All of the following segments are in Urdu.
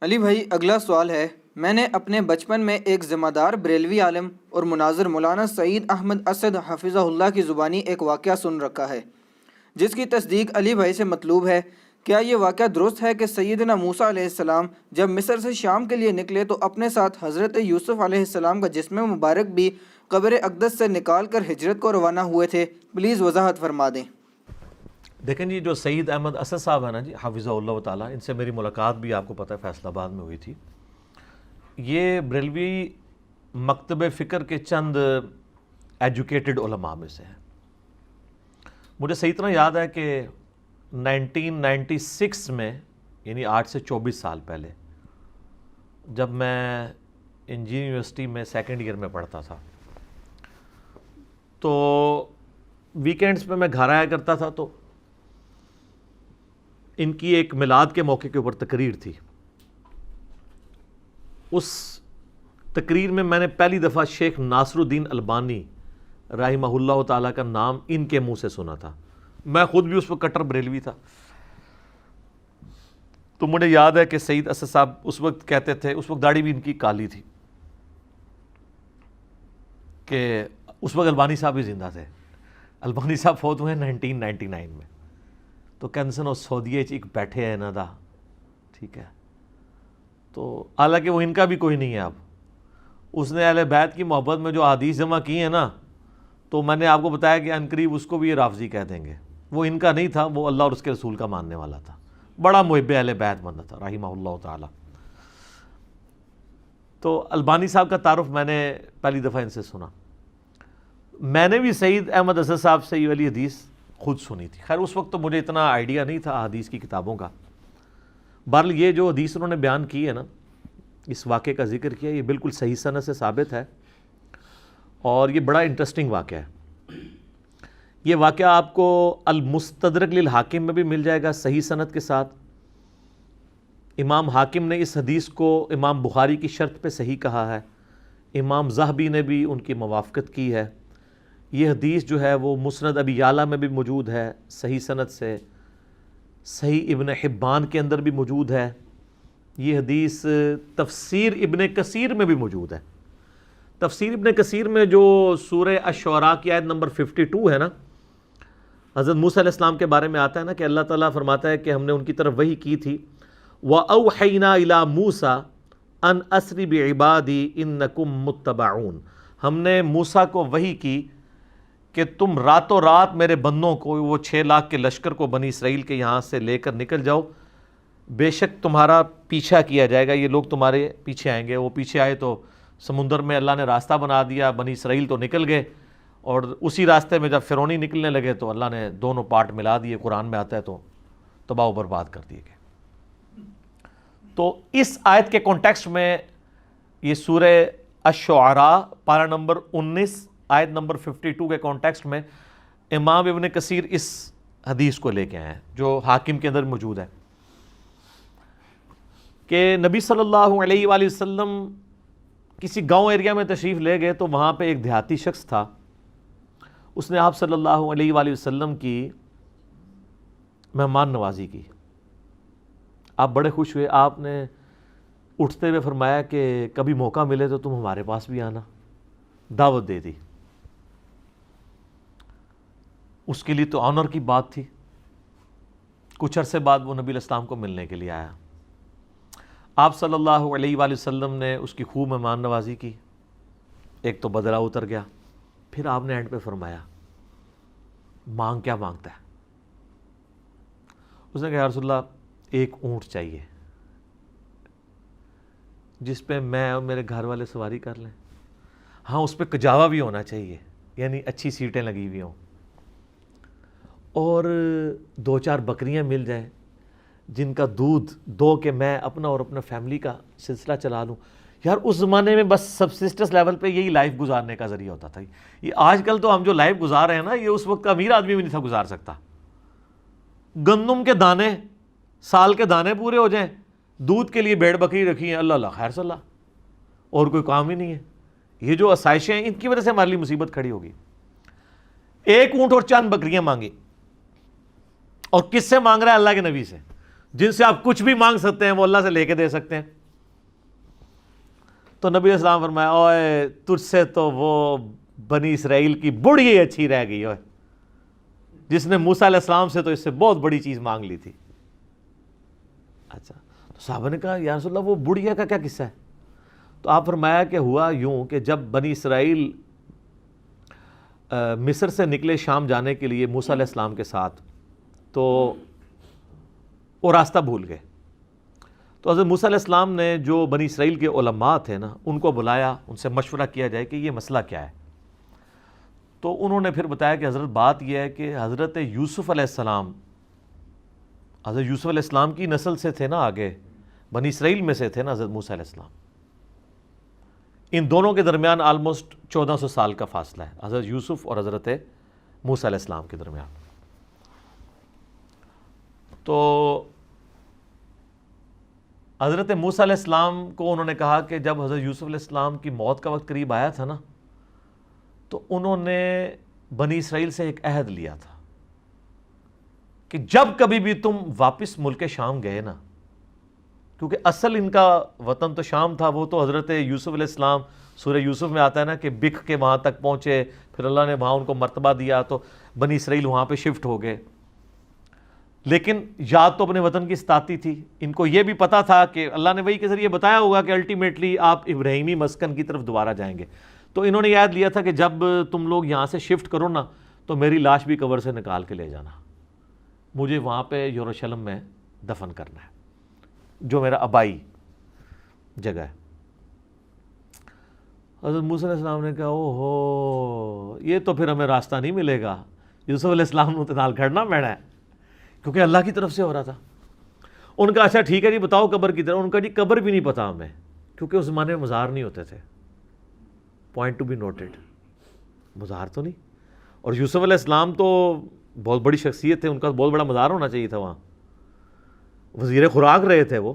علی بھائی، اگلا سوال ہے۔ میں نے اپنے بچپن میں ایک ذمہ دار بریلوی عالم اور مناظر مولانا سعید احمد اسد حفظہ اللہ کی زبانی ایک واقعہ سن رکھا ہے جس کی تصدیق علی بھائی سے مطلوب ہے۔ کیا یہ واقعہ درست ہے کہ سیدنا موسیٰ علیہ السلام جب مصر سے شام کے لیے نکلے تو اپنے ساتھ حضرت یوسف علیہ السلام کا جسم مبارک بھی قبر اقدس سے نکال کر ہجرت کو روانہ ہوئے تھے؟ پلیز وضاحت فرما دیں۔ دیکھیں جی، جو سعید احمد اسد صاحب ہیں نا جی، حفظہ اللہ تعالیٰ، ان سے میری ملاقات بھی آپ کو پتہ ہے فیصل آباد میں ہوئی تھی۔ یہ بریلوی مکتب فکر کے چند ایجوکیٹڈ علماء میں سے ہیں۔ مجھے صحیح طرح یاد ہے کہ 1996 میں، یعنی آج سے 24 سال پہلے، جب میں انجینئرنگ یونیورسٹی میں سیکنڈ ایئر میں پڑھتا تھا تو ویکینڈز پہ میں گھر آیا کرتا تھا، تو ان کی ایک میلاد کے موقع کے اوپر تقریر تھی۔ اس تقریر میں میں نے پہلی دفعہ شیخ ناصر الدین البانی رحمہ اللہ تعالیٰ کا نام ان کے منہ سے سنا تھا۔ میں خود بھی اس وقت کٹر بریلوی تھا، تو مجھے یاد ہے کہ سعید اسد صاحب اس وقت کہتے تھے، اس وقت داڑھی بھی ان کی کالی تھی، کہ اس وقت البانی صاحب بھی زندہ تھے۔ البانی صاحب فوت ہوئے 1999 میں، تو کینسن اور سعودیہ ایک بیٹھے ہیں نا دا، ٹھیک ہے، تو حالانکہ وہ ان کا بھی کوئی نہیں ہے اب۔ اس نے اہل بیت کی محبت میں جو احادیث جمع کی ہیں نا، تو میں نے آپ کو بتایا کہ عنقریب اس کو بھی یہ رافضی کہہ دیں گے۔ وہ ان کا نہیں تھا، وہ اللہ اور اس کے رسول کا ماننے والا تھا، بڑا محب اہل بیت بندہ تھا رحمہ اللہ تعالی۔ تو البانی صاحب کا تعارف میں نے پہلی دفعہ ان سے سنا۔ میں نے بھی سعید احمد اسد صاحب سے یہ والی حدیث خود سنی تھی۔ خیر اس وقت تو مجھے اتنا آئیڈیا نہیں تھا حدیث کی کتابوں کا۔ بہرحال یہ جو حدیث انہوں نے بیان کی ہے نا، اس واقعے کا ذکر کیا، یہ بالکل صحیح سند سے ثابت ہے، اور یہ بڑا انٹرسٹنگ واقعہ ہے۔ یہ واقعہ آپ کو المستدرک للحاکم میں بھی مل جائے گا صحیح سند کے ساتھ۔ امام حاکم نے اس حدیث کو امام بخاری کی شرط پہ صحیح کہا ہے، امام ذہبی نے بھی ان کی موافقت کی ہے۔ یہ حدیث جو ہے وہ مسند ابی یعلا میں بھی موجود ہے صحیح سند سے، صحیح ابن حبان کے اندر بھی موجود ہے۔ یہ حدیث تفسیر ابن کثیر میں بھی موجود ہے۔ تفسیر ابن کثیر میں جو سورہ الشعراء کی آیت نمبر 52 ہے نا، حضرت موسیٰ علیہ السلام کے بارے میں آتا ہے نا کہ اللہ تعالیٰ فرماتا ہے کہ ہم نے ان کی طرف وحی کی تھی، وَأَوْحَيْنَا إِلَىٰ مُوسَىٰ أَنْ أَسْرِ بِعِبَادِي إِنَّكُمْ مُتَّبَعُونَ۔ ہم نے موسیٰ کو وحی کی کہ تم راتوں رات میرے بندوں کو، وہ 6 لاکھ کے لشکر کو بنی اسرائیل کے یہاں سے لے کر نکل جاؤ، بے شک تمہارا پیچھا کیا جائے گا، یہ لوگ تمہارے پیچھے آئیں گے۔ وہ پیچھے آئے تو سمندر میں اللہ نے راستہ بنا دیا، بنی اسرائیل تو نکل گئے، اور اسی راستے میں جب فرعونی نکلنے لگے تو اللہ نے دونوں پارٹ ملا دیے، قرآن میں آتا ہے، تو تباہ و برباد کر دیے گئے۔ تو اس آیت کے کانٹیکسٹ میں یہ سورہ الشعراء پارہ نمبر 19 آیت نمبر 52 کے کانٹیکسٹ میں امام ابن کثیر اس حدیث کو لے کے آئے ہیں جو حاکم کے اندر موجود ہے، کہ نبی صلی اللہ علیہ وآلہ وسلم کسی گاؤں ایریا میں تشریف لے گئے، تو وہاں پہ ایک دیہاتی شخص تھا، اس نے آپ صلی اللہ علیہ وآلہ وسلم کی مہمان نوازی کی۔ آپ بڑے خوش ہوئے، آپ نے اٹھتے ہوئے فرمایا کہ کبھی موقع ملے تو تم ہمارے پاس بھی آنا، دعوت دے دی۔ اس کے لیے تو آنر کی بات تھی۔ کچھ عرصے بعد وہ نبی علیہ السلام کو ملنے کے لیے آیا، آپ صلی اللہ علیہ وآلہ وسلم نے اس کی خوب مہمان نوازی کی، ایک تو بدلہ اتر گیا۔ پھر آپ نے اینڈ پہ فرمایا، مانگ کیا مانگتا ہے؟ اس نے کہا یا رسول اللہ ایک اونٹ چاہیے جس پہ میں اور میرے گھر والے سواری کر لیں، ہاں اس پہ کجاوا بھی ہونا چاہیے، یعنی اچھی سیٹیں لگی ہوئی ہوں، اور 2-4 بکریاں مل جائیں جن کا دودھ دو کہ میں اپنا اور اپنا فیملی کا سلسلہ چلا لوں۔ یار اس زمانے میں بس سبسسٹنس لیول پہ یہی لائف گزارنے کا ذریعہ ہوتا تھا۔ یہ آج کل تو ہم جو لائف گزار رہے ہیں نا، یہ اس وقت کا امیر آدمی بھی نہیں تھا گزار سکتا۔ گندم کے دانے، سال کے دانے پورے ہو جائیں، دودھ کے لیے بھیڑ بکری رکھی ہیں، اللہ اللہ خیر صلی اللہ، اور کوئی کام ہی نہیں ہے۔ یہ جو آسائشیں ہیں ان کی وجہ سے ہمارے لیے مصیبت کھڑی ہوگی۔ ایک اونٹ اور چند بکریاں مانگی، اور کس سے مانگ رہا ہے؟ اللہ کے نبی سے۔ جن سے آپ کچھ بھی مانگ سکتے ہیں وہ اللہ سے لے کے دے سکتے ہیں. تو نبی علیہ السلام فرمایا اوے تجھ سے تو وہ بنی اسرائیل کی بڑھی اچھی رہ گئی اوے, جس نے موسیٰ علیہ السلام سے تو اس سے بہت بڑی چیز مانگ لی تھی. اچھا, تو صحابہ نے کہا یا رسول اللہ وہ بڑھیا کا کیا قصہ ہے؟ تو آپ فرمایا کہ ہوا یوں کہ جب بنی اسرائیل مصر سے نکلے شام جانے کے لیے موسیٰ علیہ السلام کے ساتھ, تو وہ راستہ بھول گئے. تو حضرت موسیٰ علیہ السلام نے جو بنی اسرائیل کے علماء تھے نا, ان کو بلایا, ان سے مشورہ کیا جائے کہ یہ مسئلہ کیا ہے. تو انہوں نے پھر بتایا کہ حضرت بات یہ ہے کہ حضرت یوسف علیہ السلام حضرت یوسف علیہ السلام کی نسل سے تھے نا, آگے بنی اسرائیل میں سے تھے نا حضرت موسیٰ علیہ السلام. ان دونوں کے درمیان آلموسٹ 1400 سال کا فاصلہ ہے, حضرت یوسف اور حضرت موسیٰ علیہ السلام کے درمیان. تو حضرت موسیٰ علیہ السلام کو انہوں نے کہا کہ جب حضرت یوسف علیہ السلام کی موت کا وقت قریب آیا تھا نا, تو انہوں نے بنی اسرائیل سے ایک عہد لیا تھا کہ جب کبھی بھی تم واپس ملک شام گئے نا, کیونکہ اصل ان کا وطن تو شام تھا, وہ تو حضرت یوسف علیہ السلام سورہ یوسف میں آتا ہے نا کہ بکھ کے وہاں تک پہنچے, پھر اللہ نے وہاں ان کو مرتبہ دیا تو بنی اسرائیل وہاں پہ شفٹ ہو گئے. لیکن یاد تو اپنے وطن کی ستاتی تھی, ان کو یہ بھی پتا تھا کہ اللہ نے وحی کے ذریعے بتایا ہوگا کہ الٹیمیٹلی آپ ابراہیمی مسکن کی طرف دوبارہ جائیں گے. تو انہوں نے یاد لیا تھا کہ جب تم لوگ یہاں سے شفٹ کرو نا, تو میری لاش بھی قبر سے نکال کے لے جانا, مجھے وہاں پہ یروشلم میں دفن کرنا ہے, جو میرا آبائی جگہ ہے. حضرت موسیٰ علیہ السلام نے کہا او ہو, یہ تو پھر ہمیں راستہ نہیں ملے گا, یوسف علیہ السلام نے نال کھڑنا پینا ہے, کیونکہ اللہ کی طرف سے ہو رہا تھا. ان کا اچھا ٹھیک ہے جی بتاؤ قبر کی طرف. ان کا جی قبر بھی نہیں پتا ہمیں, کیونکہ اس زمانے میں مزار نہیں ہوتے تھے. پوائنٹ ٹو بی نوٹڈ, مزار تو نہیں. اور یوسف علیہ السلام تو بہت بڑی شخصیت تھے, ان کا بہت بڑا مزار ہونا چاہیے تھا, وہاں وزیر خوراک رہے تھے وہ.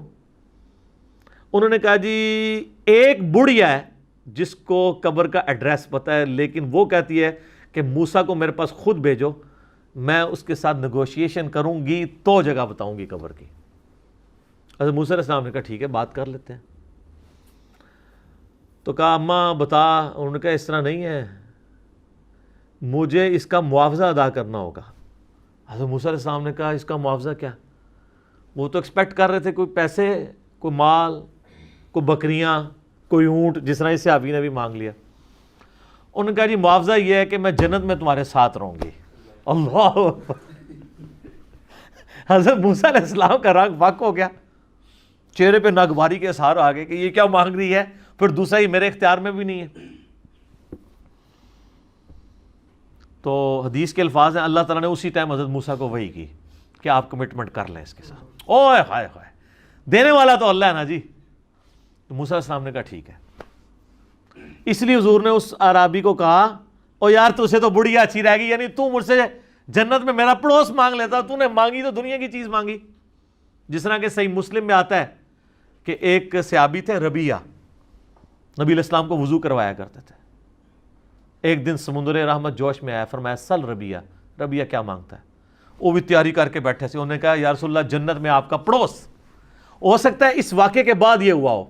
انہوں نے کہا جی ایک بڑھیا ہے جس کو قبر کا ایڈریس پتہ ہے, لیکن وہ کہتی ہے کہ موسیٰ کو میرے پاس خود بھیجو, میں اس کے ساتھ نیگوشیشن کروں گی تو جگہ بتاؤں گی قبر کی. حضرت موسیٰ علیہ السلام نے کہا ٹھیک ہے بات کر لیتے ہیں. تو کہا اماں بتا. انہوں نے کہا اس طرح نہیں ہے, مجھے اس کا معاوضہ ادا کرنا ہوگا. حضرت موسیٰ علیہ السلام نے کہا اس کا معاوضہ کیا؟ وہ تو ایکسپیکٹ کر رہے تھے کوئی پیسے, کوئی مال, کوئی بکریاں, کوئی اونٹ, جس طرح اس سے صحابی نے بھی مانگ لیا. انہوں نے کہا جی معاوضہ یہ ہے کہ میں جنت میں تمہارے ساتھ رہوں گی. اللہ حضرت موسیٰ علیہ السلام کا رنگ فاق ہو گیا, چہرے پہ ناگواری کے اثار آ گئے کہ یہ کیا مانگ رہی ہے, پھر دوسرا ہی میرے اختیار میں بھی نہیں ہے. تو حدیث کے الفاظ ہیں اللہ تعالیٰ نے اسی ٹائم حضرت موسیٰ کو وحی کی کہ آپ کمٹمنٹ کر لیں اس کے ساتھ. اوہ ہائے ہائے, دینے والا تو اللہ ہے نا جی. تو موسیٰ علیہ السلام نے کہا ٹھیک ہے. اس لیے حضور نے اس اعرابی کو کہا او یار تجھے تو بڑھیا اچھی رہ گئی, یعنی تو مجھ سے جنت میں میرا پڑوس مانگ لیتا, تو نے مانگی تو دنیا کی چیز مانگی. جس طرح کہ صحیح مسلم میں آتا ہے کہ ایک صحابی تھے ربیہ, نبی علیہ السلام کو وضو کروایا کرتے تھے. ایک دن سمندر رحمت جوش میں آیا, فرمایا سل ربیہ, ربیہ کیا مانگتا ہے؟ وہ بھی تیاری کر کے بیٹھے سے. انہوں نے کہا یا رسول اللہ جنت میں آپ کا پڑوس. ہو سکتا ہے اس واقعے کے بعد یہ ہوا ہو,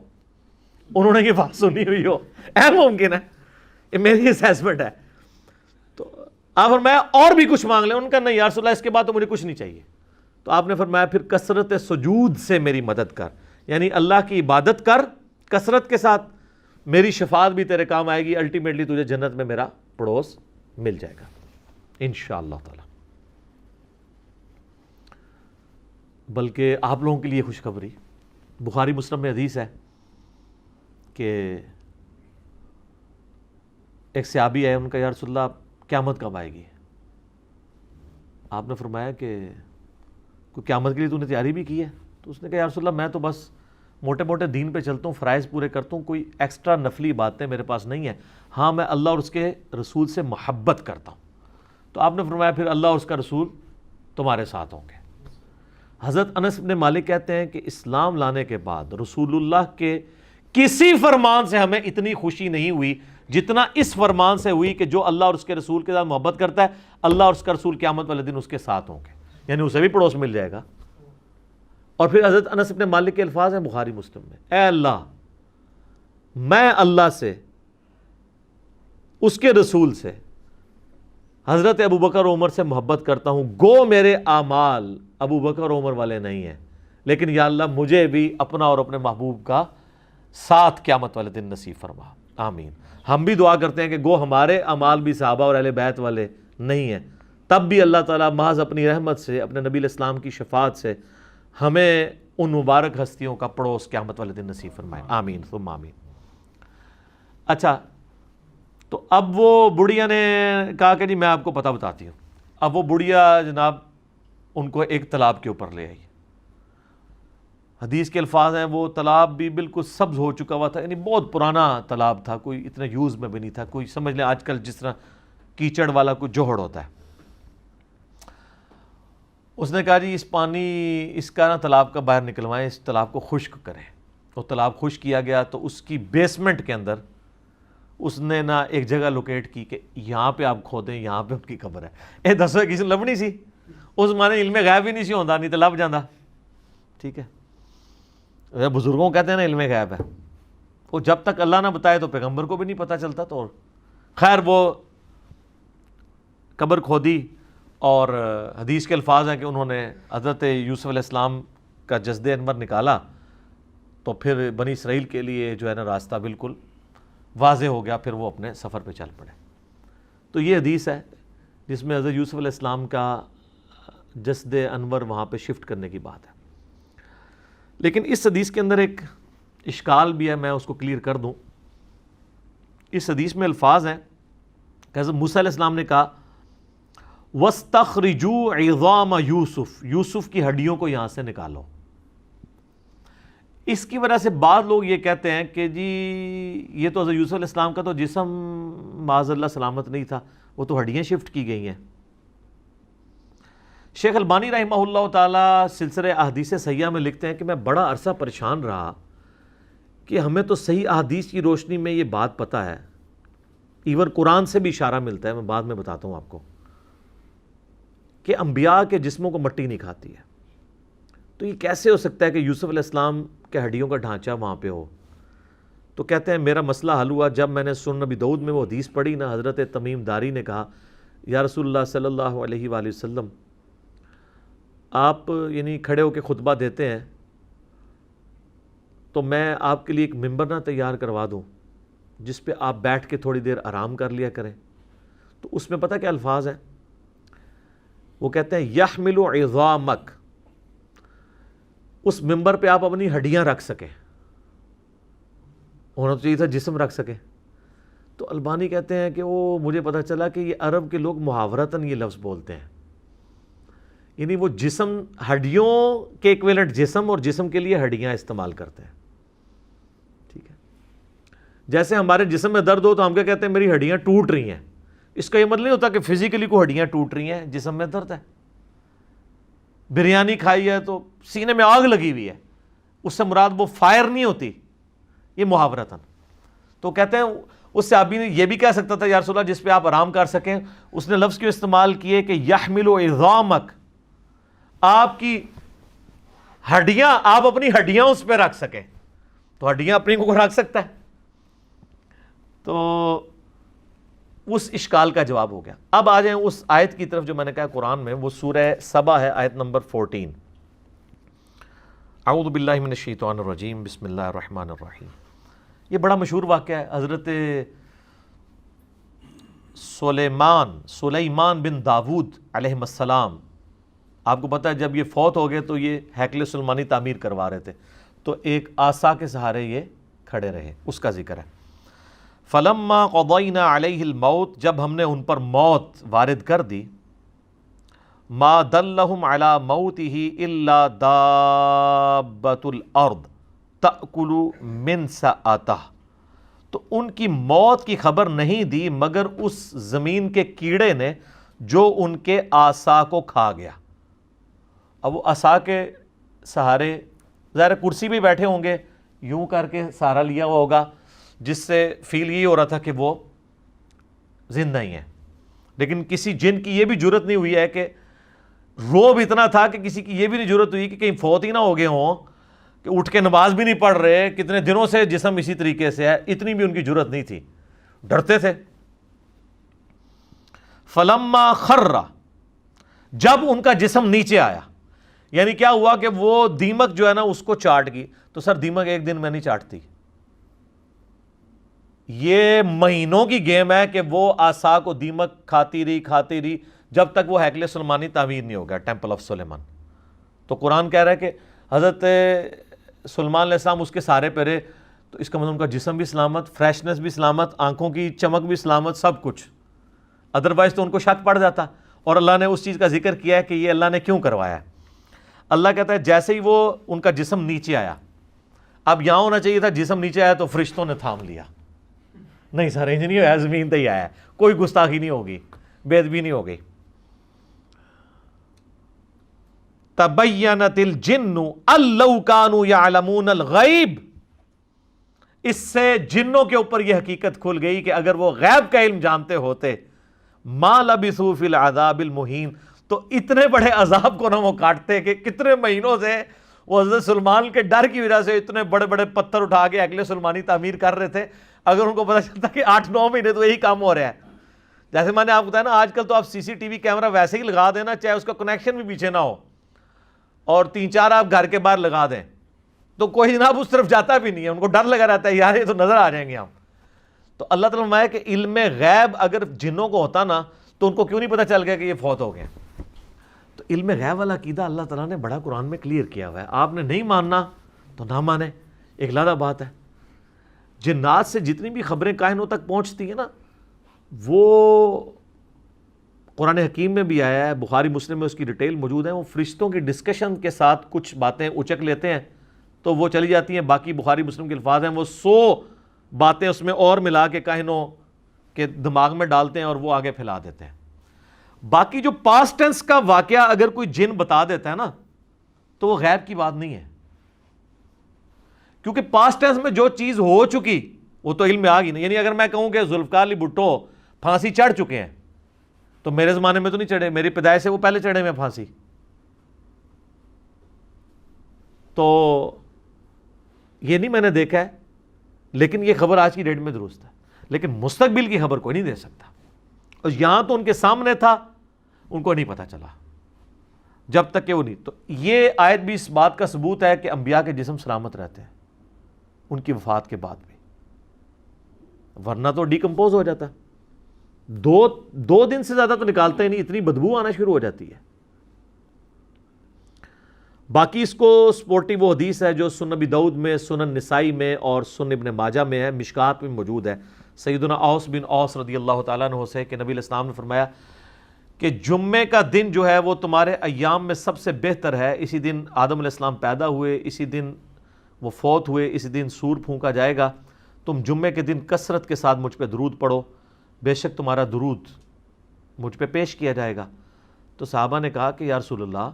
انہوں نے یہ بات سنی ہوئی ہو, اہم ممکن ہے, یہ میری اسیسمنٹ ہے. تو آپ فرمایا اور بھی کچھ مانگ لیں. ان کا نہیں یا رسول اللہ اس کے بعد تو مجھے کچھ نہیں چاہیے. تو آپ نے فرمایا پھر کثرت سجود سے میری مدد کر, یعنی اللہ کی عبادت کر کثرت کے ساتھ, میری شفاعت بھی تیرے کام آئے گی, الٹیمیٹلی تجھے جنت میں میرا پڑوس مل جائے گا انشاءاللہ تعالی. بلکہ آپ لوگوں کے لیے خوشخبری, بخاری مسلم میں حدیث ہے کہ ایک صحابی آئے, ان کا یا رسول اللہ قیامت کب آئے گی؟ آپ نے فرمایا کہ کوئی قیامت کے لیے تو نے تیاری بھی کی ہے؟ تو اس نے کہا یا رسول اللہ میں تو بس موٹے موٹے دین پہ چلتا ہوں, فرائض پورے کرتا ہوں, کوئی ایکسٹرا نفلی باتیں میرے پاس نہیں ہیں. ہاں میں اللہ اور اس کے رسول سے محبت کرتا ہوں. تو آپ نے فرمایا پھر اللہ اور اس کا رسول تمہارے ساتھ ہوں گے. حضرت انس بن مالک کہتے ہیں کہ اسلام لانے کے بعد رسول اللہ کے کسی فرمان سے ہمیں اتنی خوشی نہیں ہوئی جتنا اس فرمان سے ہوئی کہ جو اللہ اور اس کے رسول کے ساتھ محبت کرتا ہے اللہ اور اس کا رسول قیامت والے دن اس کے ساتھ ہوں گے, یعنی اسے بھی پڑوس مل جائے گا. اور پھر حضرت انس بن مالک کے الفاظ ہیں بخاری مسلم میں، اے اللہ میں اللہ سے، اس کے رسول سے، حضرت ابو بکر عمر سے محبت کرتا ہوں، گو میرے اعمال ابو بکر عمر والے نہیں ہیں، لیکن یا اللہ مجھے بھی اپنا اور اپنے محبوب کا ساتھ قیامت والے دن نصیب فرما، آمین۔ ہم بھی دعا کرتے ہیں کہ گو ہمارے اعمال بھی صحابہ اور اہل بیت والے نہیں ہیں، تب بھی اللہ تعالیٰ محض اپنی رحمت سے، اپنے نبی علیہ السلام کی شفاعت سے ہمیں ان مبارک ہستیوں کا پڑوس قیامت والے دن نصیب فرمائے، آمین ثم آمین۔ اچھا، تو اب وہ بڑھیا نے کہا کہ جی میں آپ کو پتہ بتاتی ہوں۔ اب وہ بڑھیا جناب ان کو ایک تالاب کے اوپر لے آئی۔ حدیث کے الفاظ ہیں وہ تالاب بھی بالکل سبز ہو چکا ہوا تھا، یعنی بہت پرانا تالاب تھا، کوئی اتنا یوز میں بھی نہیں تھا، کوئی سمجھ لیں آج کل جس طرح کیچڑ والا کوئی جوہڑ ہوتا ہے۔ اس نے کہا جی اس پانی اس کا نا تالاب کا باہر نکلوائیں، اس تالاب کو خشک کریں۔ وہ تالاب خشک کیا گیا تو اس کی بیسمنٹ کے اندر اس نے نا ایک جگہ لوکیٹ کی کہ یہاں پہ آپ کھودیں، یہاں پہ ان کی قبر ہے۔ اے دسو کسی نے لبنی سی، اس مانے علم غیب ہی نہیں سی ہوندا، نہیں تو لب جاندہ، ٹھیک ہے۔ بزرگوں کہتے ہیں نا علم غیب ہے، وہ جب تک اللہ نہ بتائے تو پیغمبر کو بھی نہیں پتہ چلتا۔ تو خیر وہ قبر کھودی، اور حدیث کے الفاظ ہیں کہ انہوں نے حضرت یوسف علیہ السلام کا جسد انور نکالا تو پھر بنی اسرائیل کے لیے جو ہے نا راستہ بالکل واضح ہو گیا، پھر وہ اپنے سفر پہ چل پڑے۔ تو یہ حدیث ہے جس میں حضرت یوسف علیہ السلام کا جسد انور وہاں پہ شفٹ کرنے کی بات ہے۔ لیکن اس حدیث کے اندر ایک اشکال بھی ہے، میں اس کو کلیئر کر دوں۔ اس حدیث میں الفاظ ہیں کہ حضرت موسیٰ علیہ السلام نے کہا وَاسْتَخْرِجُوا عِظَامَ یوسف، یوسف کی ہڈیوں کو یہاں سے نکالو۔ اس کی وجہ سے بعض لوگ یہ کہتے ہیں کہ جی یہ تو حضرت یوسف علیہ السلام کا تو جسم معاذ اللہ سلامت نہیں تھا، وہ تو ہڈیاں شفٹ کی گئی ہیں۔ شیخ البانی رحمہ اللہ تعالیٰ سلسلہ احادیث صحیحہ میں لکھتے ہیں کہ میں بڑا عرصہ پریشان رہا کہ ہمیں تو صحیح احادیث کی روشنی میں یہ بات پتہ ہے، ایون قرآن سے بھی اشارہ ملتا ہے، میں بعد میں بتاتا ہوں آپ کو، کہ انبیاء کے جسموں کو مٹی نہیں کھاتی ہے، تو یہ کیسے ہو سکتا ہے کہ یوسف علیہ السلام کے ہڈیوں کا ڈھانچہ وہاں پہ ہو؟ تو کہتے ہیں میرا مسئلہ حل ہوا جب میں نے سنن نبی داؤد میں وہ حدیث پڑھی نا، حضرت تمیم داری نے کہا یا رسول اللہ صلی اللہ علیہ وآلہ وسلم آپ یعنی کھڑے ہو کے خطبہ دیتے ہیں تو میں آپ کے لیے ایک ممبر نہ تیار کروا دوں جس پہ آپ بیٹھ کے تھوڑی دیر آرام کر لیا کریں۔ تو اس میں پتہ کیا الفاظ ہیں؟ وہ کہتے ہیں یحمل عظامک، اس ممبر پہ آپ اپنی ہڈیاں رکھ سکیں، ہونا تو چاہیے تھا جسم رکھ سکیں۔ تو البانی کہتے ہیں کہ وہ مجھے پتہ چلا کہ یہ عرب کے لوگ محاورتاً یہ لفظ بولتے ہیں، یعنی وہ جسم ہڈیوں کے ایکویلنٹ جسم اور جسم کے لیے ہڈیاں استعمال کرتے ہیں، ٹھیک ہے۔ جیسے ہمارے جسم میں درد ہو تو ہم کیا کہتے ہیں میری ہڈیاں ٹوٹ رہی ہیں، اس کا یہ مطلب نہیں ہوتا کہ فزیکلی کوئی ہڈیاں ٹوٹ رہی ہیں، جسم میں درد ہے۔ بریانی کھائی ہے تو سینے میں آگ لگی ہوئی ہے، اس سے مراد وہ فائر نہیں ہوتی، یہ محاورتاً۔ تو کہتے ہیں اس صحابی نے یہ بھی کہہ سکتا تھا یا رسول اللہ جس پہ آپ آرام کر سکیں، اس نے لفظ کیوں استعمال کیے کہ یحمل عظامک، آپ کی ہڈیاں، آپ اپنی ہڈیاں اس پہ رکھ سکیں، تو ہڈیاں اپنی کو رکھ سکتا ہے۔ تو اس اشکال کا جواب ہو گیا۔ اب آ جائیں اس آیت کی طرف جو میں نے کہا قرآن میں، وہ سورہ سبا ہے، آیت نمبر 14۔ اعوذ باللہ من الشیطان الرجیم، بسم اللہ الرحمن الرحیم۔ یہ بڑا مشہور واقعہ ہے، حضرت سلیمان بن داود علیہ السلام، آپ کو پتہ ہے جب یہ فوت ہو گئے تو یہ ہیکل سلیمانی تعمیر کروا رہے تھے، تو ایک عصا کے سہارے یہ کھڑے رہے، اس کا ذکر ہے۔ فلما قضینا علیہ الموت، جب ہم نے ان پر موت وارد کر دی، ما دلہم علی موتہ الا دابۃ الارض تأکل من سأتہ، تو ان کی موت کی خبر نہیں دی مگر اس زمین کے کیڑے نے جو ان کے عصا کو کھا گیا۔ اب وہ عصا کے سہارے ظاہر کرسی بھی بیٹھے ہوں گے، یوں کر کے سہارا لیا ہوا ہوگا، جس سے فیل یہ ہو رہا تھا کہ وہ زندہ ہی ہیں، لیکن کسی جن کی یہ بھی جرت نہیں ہوئی ہے کہ روب اتنا تھا کہ کسی کی یہ بھی نہیں ضرورت ہوئی کہ کہیں فوت ہی نہ ہو گئے ہوں کہ اٹھ کے نماز بھی نہیں پڑھ رہے، کتنے دنوں سے جسم اسی طریقے سے ہے، اتنی بھی ان کی ضرورت نہیں تھی، ڈرتے تھے۔ فلما خر، جب ان کا جسم نیچے آیا، یعنی کیا ہوا کہ وہ دیمک جو ہے نا اس کو چاٹ گئی۔ تو سر دیمک ایک دن میں نہیں چاٹتی، یہ مہینوں کی گیم ہے کہ وہ عصا کو دیمک کھاتی رہی جب تک وہ ہیکل سلیمانی تعمیر نہیں ہو گیا، ٹیمپل آف سلیمان۔ تو قرآن کہہ رہا ہے کہ حضرت سلیمان علیہ السلام اس کے سارے پہ رہے، تو اس کا مطلب ان کا جسم بھی سلامت، فریشنس بھی سلامت، آنکھوں کی چمک بھی سلامت، سب کچھ۔ ادروائز تو ان کو شک پڑ جاتا، اور اللہ نے اس چیز کا ذکر کیا ہے کہ یہ اللہ نے کیوں کروایا ہے۔ اللہ کہتا ہے جیسے ہی وہ ان کا جسم نیچے آیا، اب یہاں ہونا چاہیے تھا جسم نیچے آیا تو فرشتوں نے تھام لیا، نہیں سر انج نہیں ہوا، زمین تے ہی آیا، کوئی گستاخی نہیں ہوگی، بے ادبی نہیں ہوگی۔ تبینت الجن ان لو کانوا یعلمون الغیب، اس سے جنوں کے اوپر یہ حقیقت کھل گئی کہ اگر وہ غیب کا علم جانتے ہوتے، ما لبثوا فی العذاب المہین، تو اتنے بڑے عذاب کو نہ وہ کاٹتے کہ کتنے مہینوں سے وہ حضرت سلمان کے ڈر کی وجہ سے اتنے بڑے بڑے پتھر اٹھا کے اگلے سلمانی تعمیر کر رہے تھے، اگر ان کو پتہ چلتا کہ 8-9 مہینے تو یہی کام ہو رہا ہے۔ جیسے میں نے آپ کو بتایا نا، آج کل تو آپ سی سی ٹی وی کیمرہ ویسے ہی لگا دینا، چاہے اس کا کنیکشن بھی پیچھے نہ ہو، اور 3-4 آپ گھر کے باہر لگا دیں تو کوئی جناب اس طرف جاتا بھی نہیں ہے، ان کو ڈر لگا رہتا ہے یار یہ تو نظر آ جائیں گے ہم۔ تو اللہ تعالیٰ فرمایا کہ علم غیب اگر جنوں کو ہوتا نا تو ان کو کیوں نہیں پتہ چل گیا کہ یہ فوت ہو گئے۔ تو علم غیب والا عقیدہ اللہ تعالیٰ نے بڑا قرآن میں کلیئر کیا ہوا ہے، آپ نے نہیں ماننا تو نہ مانے، ایک علیحدہ بات ہے۔ جنات سے جتنی بھی خبریں کائنوں تک پہنچتی ہیں نا، وہ قرآن حکیم میں بھی آیا ہے، بخاری مسلم میں اس کی ڈیٹیل موجود ہے، وہ فرشتوں کی ڈسکشن کے ساتھ کچھ باتیں اچک لیتے ہیں تو وہ چلی جاتی ہیں، باقی بخاری مسلم کے الفاظ ہیں، وہ 100 باتیں اس میں اور ملا کے کائنوں کے دماغ میں ڈالتے ہیں اور وہ آگے پھیلا دیتے ہیں۔ باقی جو پاسٹ ٹینس کا واقعہ اگر کوئی جن بتا دیتا ہے نا تو وہ غیب کی بات نہیں ہے، کیونکہ پاسٹ ٹینس میں جو چیز ہو چکی وہ تو علم میں آ گئی نا۔ یعنی اگر میں کہوں کہ ذوالفقار علی بھٹو پھانسی چڑھ چکے ہیں تو میرے زمانے میں تو نہیں چڑھے، میری پیدائش سے وہ پہلے چڑھے میں پھانسی، تو یہ نہیں میں نے دیکھا ہے، لیکن یہ خبر آج کی ڈیٹ میں درست ہے، لیکن مستقبل کی خبر کوئی نہیں دے سکتا، اور یہاں تو ان کے سامنے تھا، ان کو نہیں پتہ چلا جب تک کہ وہ نہیں۔ تو یہ آیت بھی اس بات کا ثبوت ہے کہ انبیاء کے جسم سلامت رہتے ہیں ان کی وفات کے بعد بھی، ورنہ تو ڈیکمپوز ہو جاتا، دو دن سے زیادہ تو نکالتے ہی نہیں، اتنی بدبو آنا شروع ہو جاتی ہے۔ باقی اس کو سپورٹی وہ حدیث ہے جو سنن ابی داؤد میں، سنن نسائی میں اور سنن ابن ماجہ میں ہے، مشکات میں موجود ہے، سیدنا اوس بن اوس رضی اللہ تعالیٰ عنہ سے کہ نبی علیہ السلام نے فرمایا کہ جمعے کا دن جو ہے وہ تمہارے ایام میں سب سے بہتر ہے، اسی دن آدم علیہ السلام پیدا ہوئے، اسی دن وہ فوت ہوئے، اسی دن سور پھونکا جائے گا، تم جمعے کے دن کثرت کے ساتھ مجھ پہ درود پڑھو، بے شک تمہارا درود مجھ پہ پیش کیا جائے گا۔ تو صحابہ نے کہا کہ یا رسول اللہ،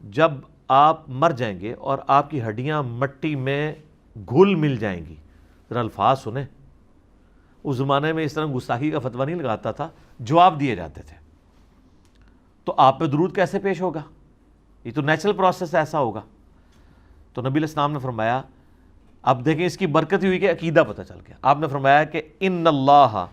جب آپ مر جائیں گے اور آپ کی ہڈیاں مٹی میں گھل مل جائیں گی، ذرا الفاظ سنیں، اس زمانے میں اس طرح گستاخی کا فتویٰ نہیں لگاتا تھا، جواب دیے جاتے تھے، تو آپ پہ درود کیسے پیش ہوگا؟ یہ تو نیچرل پروسیس ایسا ہوگا۔ تو نبی علیہ السلام نے فرمایا، اب دیکھیں اس کی برکت ہوئی کہ عقیدہ پتہ چل گیا، آپ نے فرمایا کہ ان اللہ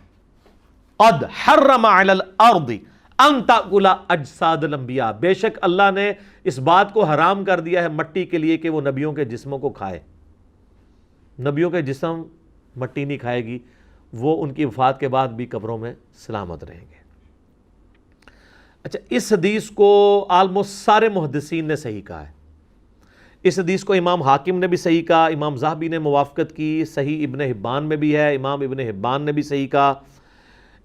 قد حرم علی الارض ان تاکل اجساد الانبیاء، بے شک اللہ نے اس بات کو حرام کر دیا ہے مٹی کے لیے کہ وہ نبیوں کے جسموں کو کھائے، نبیوں کے جسم مٹی نہیں کھائے گی، وہ ان کی وفات کے بعد بھی قبروں میں سلامت رہیں گے۔ اچھا، اس حدیث کو آلموسٹ سارے محدثین نے صحیح کہا ہے، اس حدیث کو امام حاکم نے بھی صحیح کہا، امام ذہبی نے موافقت کی، صحیح ابن حبان میں بھی ہے، امام ابن حبان نے بھی صحیح کہا،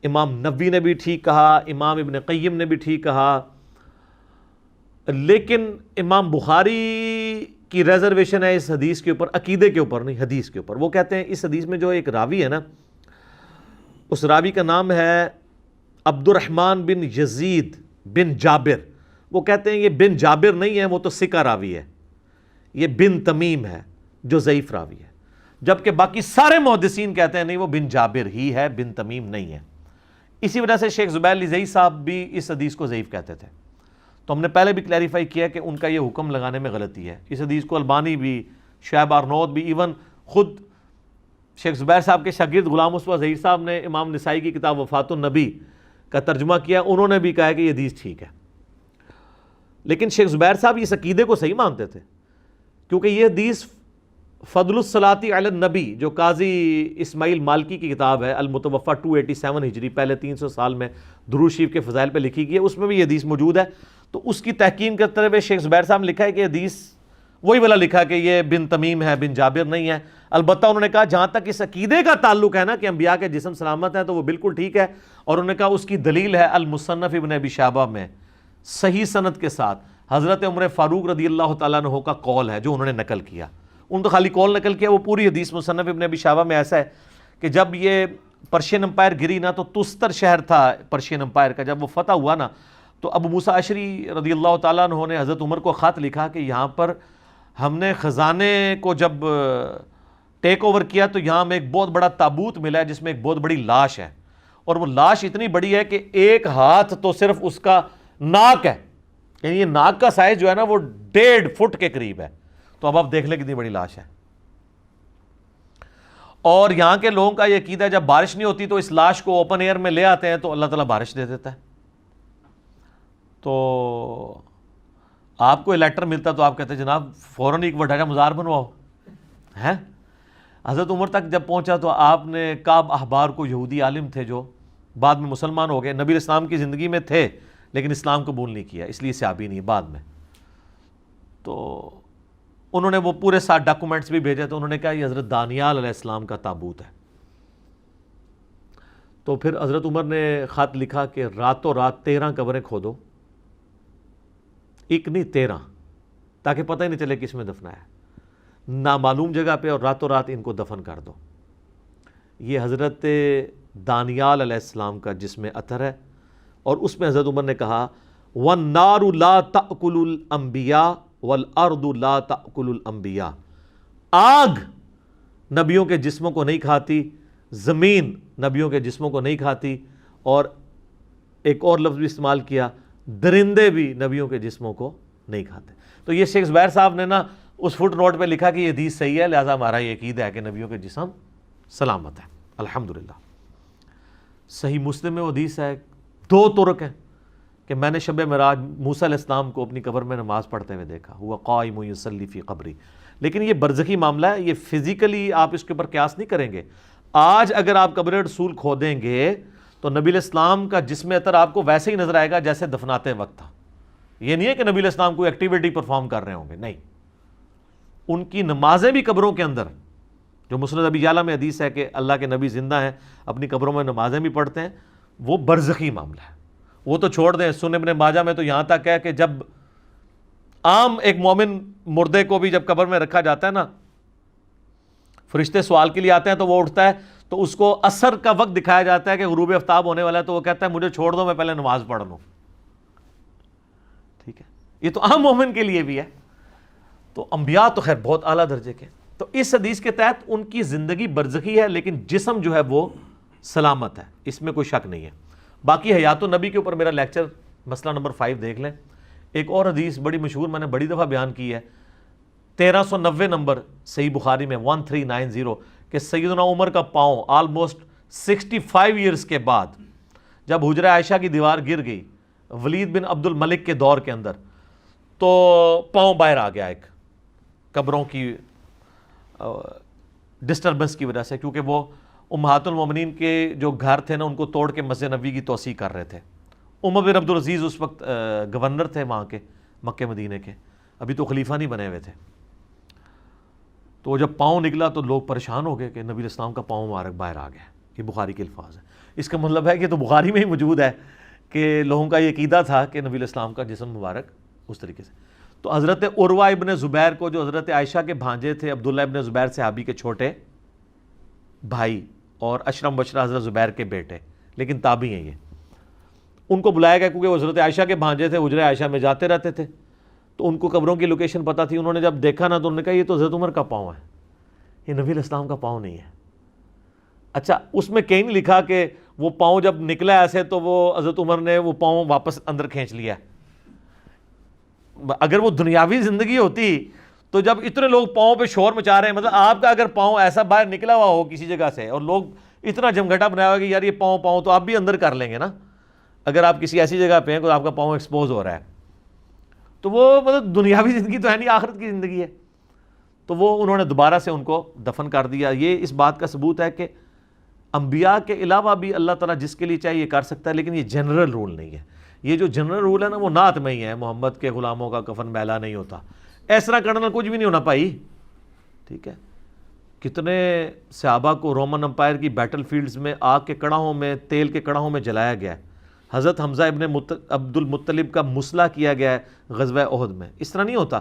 امام نووی نے بھی ٹھیک کہا، امام ابن قیم نے بھی ٹھیک کہا، لیکن امام بخاری کی ریزرویشن ہے اس حدیث کے اوپر، عقیدے کے اوپر نہیں، حدیث کے اوپر۔ وہ کہتے ہیں اس حدیث میں جو ایک راوی ہے نا، اس راوی کا نام ہے عبد الرحمن بن یزید بن جابر، وہ کہتے ہیں یہ بن جابر نہیں ہے، وہ تو ثقہ راوی ہے، یہ بن تمیم ہے جو ضعیف راوی ہے، جبکہ باقی سارے محدثین کہتے ہیں نہیں وہ بن جابر ہی ہے، بن تمیم نہیں ہے۔ اسی وجہ سے شیخ زبیر لزئی صاحب بھی اس حدیث کو ضعیف کہتے تھے۔ تو ہم نے پہلے بھی کلیریفائی کیا کہ ان کا یہ حکم لگانے میں غلطی ہے. اس حدیث کو البانی بھی، شعیب آرنوت بھی، ایون خود شیخ زبیر صاحب کے شاگرد غلام مصطفیٰ ظہیر صاحب نے امام نسائی کی کتاب وفات النبی کا ترجمہ کیا، انہوں نے بھی کہا کہ یہ حدیث ٹھیک ہے. لیکن شیخ زبیر صاحب اس عقیدے کو صحیح مانتے تھے، کیونکہ یہ حدیث فضل الصلاۃ علی النبی جو قاضی اسماعیل مالکی کی کتاب ہے المتوفہ 287 ہجری، پہلے 300 سال میں درود شریف کے فضائل پہ لکھی گئی ہے، اس میں بھی یہ حدیث موجود ہے. تو اس کی تحقیق کرتے ہوئے شیخ زبیر صاحب نے لکھا ہے کہ حدیث وہی والا لکھا کہ یہ بن تمیم ہے، بن جابر نہیں ہے. البتہ انہوں نے کہا جہاں تک اس عقیدے کا تعلق ہے نا کہ انبیاء کے جسم سلامت ہیں تو وہ بالکل ٹھیک ہے. اور انہوں نے کہا اس کی دلیل ہے المصنف ابن ابی شیبہ میں صحیح سند کے ساتھ حضرت عمر فاروق رضی اللہ تعالیٰ عنہ کا قول ہے جو انہوں نے نقل کیا. ان تو خالی قول نقل کیا، وہ پوری حدیث مصنف ابن ابی شیبہ میں ایسا ہے کہ جب یہ پرشین امپائر گری نا تو تستر شہر تھا پرشین امپائر کا، جب وہ فتح ہوا نا تو ابو موسیٰ اشعری رضی اللہ تعالیٰ عنہ نے حضرت عمر کو خط لکھا کہ یہاں پر ہم نے خزانے کو جب ٹیک اوور کیا تو یہاں میں ایک بہت بڑا تابوت ملا ہے جس میں ایک بہت بڑی لاش ہے، اور وہ لاش اتنی بڑی ہے کہ ایک ہاتھ تو صرف اس کا ناک ہے، یعنی یہ ناک کا سائز جو ہے نا وہ 1.5 فٹ کے قریب ہے. تو اب آپ دیکھ لیں کتنی بڑی لاش ہے. اور یہاں کے لوگوں کا یہ عقیدہ ہے جب بارش نہیں ہوتی تو اس لاش کو اوپن ایئر میں لے آتے ہیں تو اللہ تعالیٰ بارش دے دیتا ہے. تو آپ کو لیٹر ملتا تو آپ کہتے ہیں جناب فوراً ایک وڈا کا مزار بنواؤ ہے. حضرت عمر تک جب پہنچا تو آپ نے کعب احبار کو، یہودی عالم تھے جو بعد میں مسلمان ہو گئے، نبی علیہ السلام کی زندگی میں تھے لیکن اسلام قبول نہیں کیا، اس لیے صحابی نہیں بعد میں. تو انہوں نے وہ پورے ساتھ ڈاکومنٹس بھی بھیجے تو انہوں نے کہا یہ حضرت دانیال علیہ السلام کا تابوت ہے. تو پھر حضرت عمر نے خط لکھا کہ راتوں رات 13 قبریں کھودو، ایک نہیں 13، تاکہ پتہ ہی نہیں چلے کس میں دفنایا ہے، نامعلوم جگہ پہ، اور راتوں رات ان کو دفن کر دو. یہ حضرت دانیال علیہ السلام کا جس میں اثر ہے. اور اس میں حضرت عمر نے کہا وَالنَّارُ لَا تَأْكُلُ الْأَنْبِيَاءَ وَالْأَرْضُ لَا تَأْكُلُ الْأَنْبِيَاءَ، آگ نبیوں کے جسموں کو نہیں کھاتی، زمین نبیوں کے جسموں کو نہیں کھاتی، اور ایک اور لفظ بھی استعمال کیا درندے بھی نبیوں کے جسموں کو نہیں کھاتے. تو یہ شیخ زبیر صاحب نے نا اس فٹ نوٹ پہ لکھا کہ یہ حدیث صحیح ہے، لہٰذا ہمارا یہ عقیدہ ہے کہ نبیوں کے جسم سلامت ہے الحمدللہ. صحیح مسلم میں وہ حدیث ہے، 2 طرق ہیں کہ میں نے شب معراج موسیٰ علیہ السلام کو اپنی قبر میں نماز پڑھتے ہوئے دیکھا، ہوا قائم یصلی فی قبری. لیکن یہ برزخی معاملہ ہے، یہ فزیکلی آپ اس کے اوپر قیاس نہیں کریں گے. آج اگر آپ قبر رسول کھودیں گے تو نبی علیہ السلام کا جسم اطہر آپ کو ویسے ہی نظر آئے گا جیسے دفناتے وقت تھا. یہ نہیں ہے کہ نبی علیہ السلام کوئی ایکٹیویٹی پرفارم کر رہے ہوں گے، نہیں. ان کی نمازیں بھی قبروں کے اندر، جو مسند ابی یعلا میں حدیث ہے کہ اللہ کے نبی زندہ ہیں اپنی قبروں میں نمازیں بھی پڑھتے ہیں، وہ برزخی معاملہ ہے. وہ تو چھوڑ دیں، سنن ابن ماجہ میں تو یہاں تک ہے کہ جب عام ایک مومن مردے کو بھی جب قبر میں رکھا جاتا ہے نا، فرشتے سوال کے لیے آتے ہیں تو وہ اٹھتا ہے تو اس کو عصر کا وقت دکھایا جاتا ہے کہ غروب آفتاب ہونے والا ہے، تو وہ کہتا ہے مجھے چھوڑ دو میں پہلے نماز پڑھ لوں. ٹھیک ہے، یہ تو عام مومن کے لیے بھی ہے. تو انبیاء تو خیر بہت اعلیٰ درجے کے. تو اس حدیث کے تحت ان کی زندگی برزخی ہے لیکن جسم جو ہے وہ سلامت ہے، اس میں کوئی شک نہیں ہے. باقی حیات النبی کے اوپر میرا لیکچر مسئلہ نمبر 5 دیکھ لیں. ایک اور حدیث بڑی مشہور میں نے بڑی دفعہ بیان کی ہے، 1390 نمبر صحیح بخاری میں 1390، کہ سیدنا عمر کا پاؤں آلموسٹ 65 ایئرز کے بعد جب حجرہ عائشہ کی دیوار گر گئی ولید بن عبد الملک کے دور کے اندر، تو پاؤں باہر آ گیا ایک قبروں کی ڈسٹربنس کی وجہ سے، کیونکہ وہ امہات المومنین کے جو گھر تھے نا ان کو توڑ کے مسجد نبوی کی توسیع کر رہے تھے. عمر بن عبد العزیز اس وقت گورنر تھے وہاں کے مکہ مدینے کے، ابھی تو خلیفہ نہیں بنے ہوئے تھے. تو جب پاؤں نکلا تو لوگ پریشان ہو گئے کہ نبی علیہ السلام کا پاؤں مبارک باہر آ گیا. یہ بخاری کے الفاظ ہیں. اس کا مطلب ہے کہ تو بخاری میں ہی موجود ہے کہ لوگوں کا یہ عقیدہ تھا کہ نبی علیہ السلام کا جسم مبارک اس طریقے سے. تو حضرت عروہ ابن زبیر کو، جو حضرت عائشہ کے بھانجے تھے، عبداللہ ابن زبیر صحابی کے چھوٹے بھائی اور اشرم بشرا حضرت زبیر کے بیٹے، لیکن تابعی ہیں یہ، ان کو بلایا گیا کیونکہ وہ حضرت عائشہ کے بھانجے تھے، حجرہ عائشہ میں جاتے رہتے تھے، تو ان کو قبروں کی لوکیشن پتہ تھی. انہوں نے جب دیکھا نا تو انہوں نے کہا یہ تو حضرت عمر کا پاؤں ہے، یہ نبی علیہ السلام کا پاؤں نہیں ہے. اچھا اس میں کہیں نہیں لکھا کہ وہ پاؤں جب نکلا ایسے تو وہ حضرت عمر نے وہ پاؤں واپس اندر کھینچ لیا. اگر وہ دنیاوی زندگی ہوتی تو جب اتنے لوگ پاؤں پہ شور مچا رہے ہیں، مطلب آپ کا اگر پاؤں ایسا باہر نکلا ہوا ہو کسی جگہ سے اور لوگ اتنا جمگھٹا بنایا ہوا کہ یار یہ پاؤں تو آپ بھی اندر کر لیں گے نا، اگر آپ کسی ایسی جگہ پہ ہیں کہ آپ کا پاؤں ایکسپوز ہو رہا ہے، تو وہ مطلب دنیاوی زندگی تو ہے نہیں، آخرت کی زندگی ہے. تو وہ انہوں نے دوبارہ سے ان کو دفن کر دیا. یہ اس بات کا ثبوت ہے کہ انبیاء کے علاوہ بھی اللہ تعالیٰ جس کے لیے چاہیے یہ کر سکتا ہے، لیکن یہ جنرل رول نہیں ہے. یہ جو جنرل رول ہے نا وہ نعت میں ہی ہے، محمد کے غلاموں کا کفن میلا نہیں ہوتا. اس طرح کرنا کچھ بھی نہیں ہونا بھائی، ٹھیک ہے. کتنے صحابہ کو رومن امپائر کی بیٹل فیلڈز میں آگ کے کڑاہوں میں، تیل کے کڑاہوں میں جلایا گیا ہے. حضرت حمزہ ابن عبد المطلب کا مسلح کیا گیا ہے غزوہ احد میں. اس طرح نہیں ہوتا.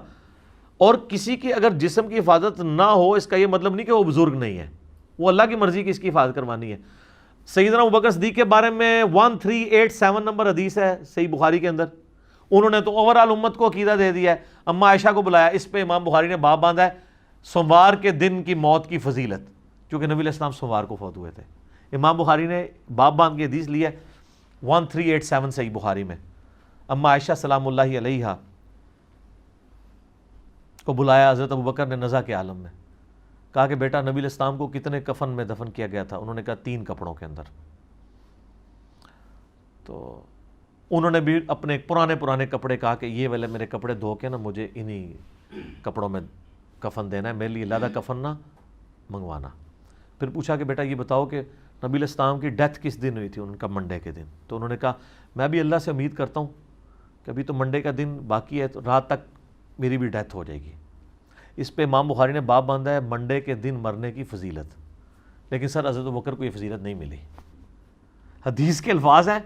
اور کسی کی اگر جسم کی حفاظت نہ ہو اس کا یہ مطلب نہیں کہ وہ بزرگ نہیں ہے، وہ اللہ کی مرضی کی اس کی حفاظت کروانی ہے. سیدنا ابوبکر صدیق کے بارے میں 1387 نمبر حدیث ہے صحیح بخاری کے اندر. انہوں نے تو اوورال امت کو عقیدہ دے دیا ہے. اما عائشہ کو بلایا، اس پہ امام بخاری نے باب باندھا ہے سوموار کے دن کی موت کی فضیلت، کیونکہ نبی علیہ السلام سوموار کو فوت ہوئے تھے. امام بخاری نے باب باندھ کے حدیث لی ہے 1387 صحیح بخاری میں. اما عائشہ سلام اللہ علیہا کو بلایا حضرت ابوبکر نے نزا کے عالم میں، کہا کہ بیٹا نبی علیہ السلام کو کتنے کفن میں دفن کیا گیا تھا؟ انہوں نے کہا 3 کپڑوں کے اندر. تو انہوں نے بھی اپنے پرانے کپڑے کہا کہ یہ والے میرے کپڑے دھو کے نا مجھے انہی کپڑوں میں کفن دینا ہے، میرے لیے علیحدہ کفن نہ منگوانا. پھر پوچھا کہ بیٹا یہ بتاؤ کہ نبی علیہ السلام کی ڈیتھ کس دن ہوئی تھی؟ ان کا منڈے کے دن. تو انہوں نے کہا میں بھی اللہ سے امید کرتا ہوں کہ ابھی تو منڈے کا دن باقی ہے، تو رات تک میری بھی ڈیتھ ہو جائے گی. اس پہ امام بخاری نے باب باندھا ہے منڈے کے دن مرنے کی فضیلت. لیکن سر حضرت ابوبکر کو یہ فضیلت نہیں ملی. حدیث کے الفاظ ہیں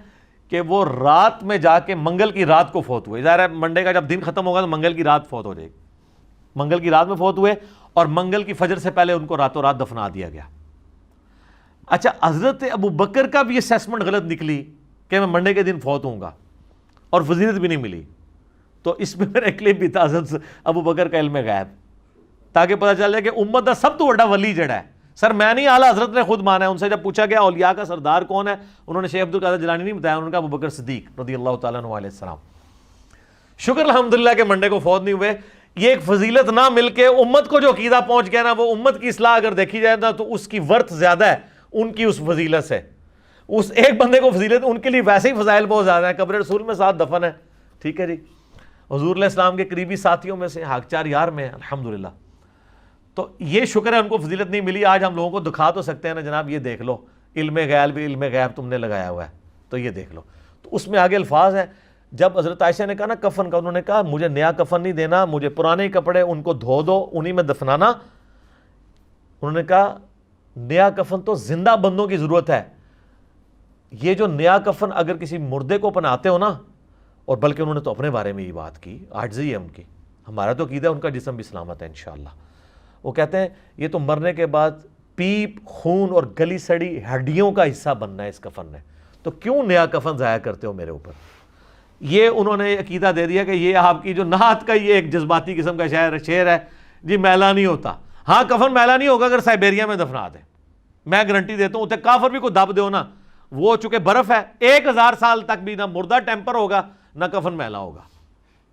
کہ وہ رات میں جا کے منگل کی رات کو فوت ہوئے. ظاہر ہے منڈے کا جب دن ختم ہوگا تو منگل کی رات فوت ہو جائے گی. منگل کی رات میں فوت ہوئے اور منگل کی فجر سے پہلے ان کو راتوں رات دفنا دیا گیا. اچھا حضرت ابوبکر کا بھی اسیسمنٹ غلط نکلی کہ میں منڈے کے دن فوت ہوں گا اور فضیلت بھی نہیں ملی. تو اس میں میرا کلپ بھی تھا حضرت ابوبکر کا علم غیب، تاکہ پتہ چل جائے کہ امت کا سب تو بڑا ولی جڑا ہے. سر میں نہیں، اعلیٰ حضرت نے خود مانا ہے. ان سے جب پوچھا گیا اولیاء کا سردار کون ہے، انہوں نے شیخ عبد القادر جیلانی نہیں بتایا، انہوں نے کہا ابوبکر صدیق رضی اللہ تعالیٰ عنہ علیہ السلام. شکر الحمدللہ کہ منڈے کو فوت نہیں ہوئے. یہ ایک فضیلت نہ مل کے امت کو جو عقیدہ پہنچ گیا نا، وہ امت کی اصلاح اگر دیکھی جائے نا تو اس کی ورث زیادہ ہے ان کی اس فضیلت سے. اس ایک بندے کو فضیلت، ان کے لیے ویسے ہی فضائل بہت زیادہ ہیں. قبر رسول میں 7 دفن ہے، ٹھیک ہے جی. حضور علیہ السلام کے قریبی ساتھیوں میں سے حاکچار یار میں ہیں الحمدللہ. تو یہ شکر ہے ان کو فضیلت نہیں ملی. آج ہم لوگوں کو دکھا تو سکتے ہیں نا جناب یہ دیکھ لو علم غیب بھی، علم غیب تم نے لگایا ہوا ہے تو یہ دیکھ لو. تو اس میں آگے الفاظ ہیں جب حضرت عائشہ نے کہا نا کفن کا، انہوں نے کہا مجھے نیا کفن نہیں دینا، مجھے پرانے کپڑے ان کو دھو دو، انہی میں دفنانا. انہوں نے کہا نیا کفن تو زندہ بندوں کی ضرورت ہے، یہ جو نیا کفن اگر کسی مردے کو پہناتے ہو نا، اور بلکہ انہوں نے تو اپنے بارے میں یہ بات کی، عاجزی ہے ان کی. ہمارا تو عقیدہ ہے ان کا جسم بھی سلامت ہے انشاءاللہ. وہ کہتے ہیں یہ تو مرنے کے بعد پیپ، خون اور گلی سڑی ہڈیوں کا حصہ بننا ہے اس کفن نے، تو کیوں نیا کفن ضائع کرتے ہو میرے اوپر. یہ انہوں نے عقیدہ دے دیا کہ یہ آپ کی جو نعت کا یہ ایک جذباتی قسم کا شعر ہے جی، میلا نہیں ہوتا. ہاں کفن میلا نہیں ہوگا اگر سائبیریا میں دفنا دیں، میں گارنٹی دیتا ہوں. اتنے کافر بھی کو دب دو نا، وہ چونکہ برف ہے 1000 سال تک بھی نہ مردہ ٹیمپر ہوگا نہ کفن میلا ہوگا.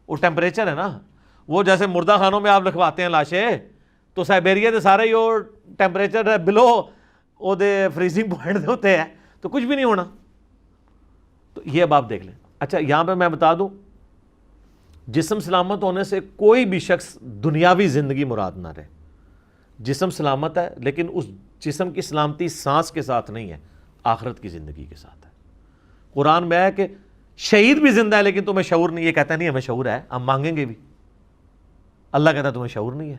وہ ٹیمپریچر ہے نا، وہ جیسے مردہ خانوں میں آپ لکھواتے ہیں لاشیں، تو سائبیریا دے سارے ہی وہ ٹیمپریچر ہے بلو وہ دے فریزنگ پوائنٹ ہوتے ہیں، تو کچھ بھی نہیں ہونا. تو یہ اب آپ دیکھ لیں. اچھا یہاں پہ میں بتا دوں، جسم سلامت ہونے سے کوئی بھی شخص دنیاوی زندگی مراد نہ رہے. جسم سلامت ہے لیکن اس جسم کی سلامتی سانس کے ساتھ نہیں ہے، آخرت کی زندگی کے ساتھ ہے. قرآن میں ہے کہ شہید بھی زندہ ہے لیکن تمہیں شعور نہیں. یہ کہتا نہیں ہمیں شعور ہے، ہم مانگیں گے بھی. اللہ کہتا ہے تمہیں شعور نہیں ہے.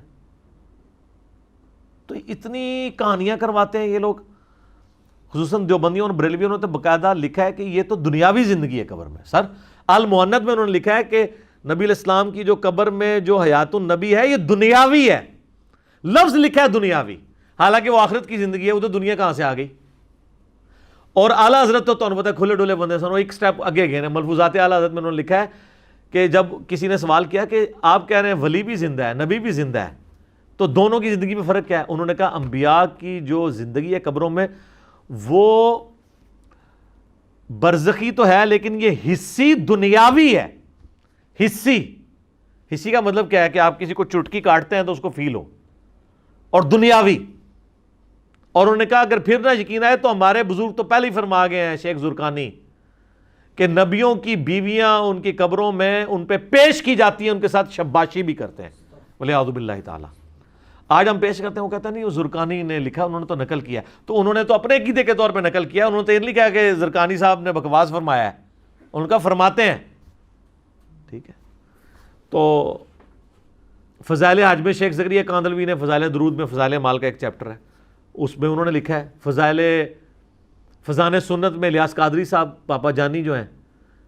تو اتنی کہانیاں کرواتے ہیں یہ لوگ، خصوصاً دیوبندیوں اور بریلویوں نے تو باقاعدہ لکھا ہے کہ یہ تو دنیاوی زندگی ہے قبر میں. سر المؤنت میں انہوں نے لکھا ہے کہ نبی علیہ السلام کی جو قبر میں جو حیات النبی ہے یہ دنیاوی ہے. لفظ لکھا ہے دنیاوی، حالانکہ وہ آخرت کی زندگی ہے. وہ تو دنیا کہاں سے آ گئی. اور اعلیٰ حضرت تو تمہیں پتہ ہے کھلے ڈولے بندے سن، وہ ایک سٹیپ آگے گئے ہیں. ملفوظات اعلیٰ حضرت میں انہوں نے لکھا ہے کہ جب کسی نے سوال کیا کہ آپ کہہ رہے ہیں ولی بھی زندہ ہے نبی بھی زندہ ہے، تو دونوں کی زندگی میں فرق کیا ہے؟ انہوں نے کہا انبیاء کی جو زندگی ہے قبروں میں وہ برزخی تو ہے لیکن یہ حصی دنیاوی ہے. حصی حصی کا مطلب کیا ہے کہ آپ کسی کو چٹکی کاٹتے ہیں تو اس کو فیل ہو، اور دنیاوی. اور انہوں نے کہا اگر پھر نہ یقین آئے تو ہمارے بزرگ تو پہلے ہی فرما گئے ہیں، شیخ زرقانی، کہ نبیوں کی بیویاں ان کی قبروں میں ان پہ پیش کی جاتی ہیں، ان کے ساتھ شباشی بھی کرتے ہیں. بولے اعوذ باللہ تعالیٰ. آج ہم پیش کرتے ہیں، وہ کہتا نہیں وہ زرقانی نے لکھا، انہوں نے تو نقل کیا. تو انہوں نے تو اپنے عقیدے کے طور پہ نقل کیا، انہوں نے تو یہ نہیں کہا کہ زرقانی صاحب نے بکواس فرمایا ہے، ان کا فرماتے ہیں. ٹھیک ہے. تو فضائل حج میں شیخ زکریا کاندلوی نے فضائل درود میں فضائل مال کا ایک چیپٹر ہے، اس میں انہوں نے لکھا ہے. فضان سنت میں الیاس قادری صاحب پاپا جانی جو ہیں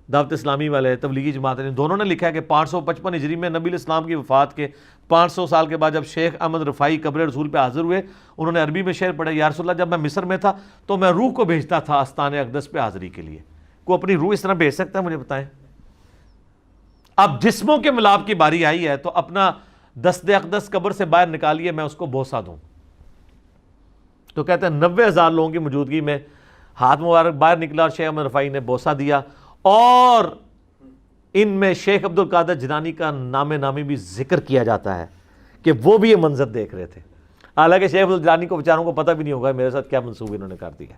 دعوت اسلامی والے تبلیغی جماعت نے، دونوں نے لکھا ہے کہ 555 ہجری میں نبی الاسلام کی وفات کے 500 سال کے بعد جب شیخ احمد رفاعی قبر رسول پہ حاضر ہوئے، انہوں نے عربی میں شعر پڑھا، یا رسول اللہ جب میں مصر میں تھا تو میں روح کو بھیجتا تھا آستان اقدس پہ حاضری کے لیے. کوئی اپنی روح اس طرح بھیج سکتا ہے؟ مجھے بتائیں. اب جسموں کے ملاپ کی باری آئی ہے تو اپنا دست اقدس قبر سے باہر نکالیے، میں اس کو بوسہ دوں. تو کہتے ہیں 90,000 لوگوں کی موجودگی میں ہاتھ مبارک باہر نکلا اور شیخ احمد رفاعی نے بوسہ دیا، اور ان میں شیخ عبد القادر جیلانی کا نام نامی بھی ذکر کیا جاتا ہے کہ وہ بھی یہ منظر دیکھ رہے تھے. حالانکہ شیخ عبد الجیلانی کو بیچاروں کو پتہ بھی نہیں ہوگا میرے ساتھ کیا منسوب انہوں نے کر دیا.